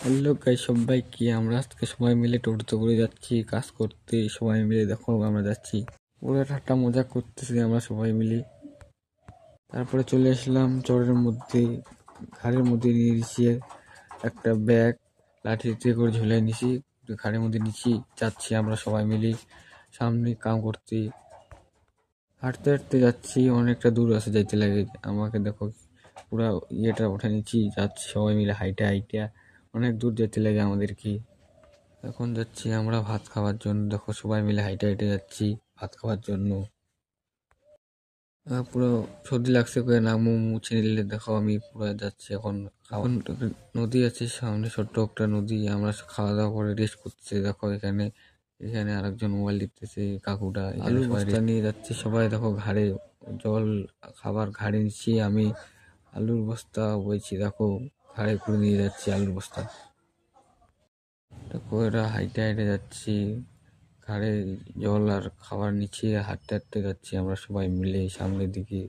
Hello guys, সবাই কি আমরা আজকে সবাই মিলে টোটোতে করে যাচ্ছি কাজ করতে। সবাই মিলে দেখো আমরা যাচ্ছি, পুরো ঠাট্টা মজা করতেছি আমরা সবাই মিলে। তারপরে চলে আসলাম চরের মধ্যে, ঘাড়ের মধ্যে নিয়ে নিচ্ছি একটা ব্যাগ, লাঠিতে করে ঝুলিয়ে নিছি, ঘাড়ের মধ্যে নিচ্ছি, যাচ্ছি আমরা সবাই মিলে সামনে কাম করতে। হাঁটতে হাঁটতে যাচ্ছি, অনেকটা দূর আছে যাইতে লাগে। আমাকে দেখো পুরা ইয়েটা উঠে নিচ্ছি, যাচ্ছি সবাই মিলে হাইটে হাইটে, অনেক দূর যেতে লাগে আমাদেরকে। এখন যাচ্ছি আমরা ভাত খাওয়ার জন্য, দেখো সবাই মিলে হাইটে হাইটে যাচ্ছি ভাত খাওয়ার জন্য। পুরো সর্দি লাগছে করে নাক মুখ মুছে নিলে দেখো আমি পুরো যাচ্ছি এখন। এখন নদী আছে সামনে, ছোট্ট একটা নদী, আমরা খাওয়া দাওয়া করে রেস্ট করতেছি। দেখো এখানে এখানে আরেকজন মোবাইল দেখতেছে, কাকুটা। আলু বস্তা নিয়ে যাচ্ছে সবাই, দেখো ঘাড়ে জল খাবার ঘাড়ে নিচ্ছি আমি, আলুর বস্তা বইছি, দেখো ঘাড়ে করে নিয়ে যাচ্ছি আলুর বস্তা। দেখো এরা হাইটে হাইটে যাচ্ছি, ঘাড়ে জল আর খাবার নিচে হাঁটতে হাঁটতে যাচ্ছি আমরা সবাই মিলে সামনের দিকে।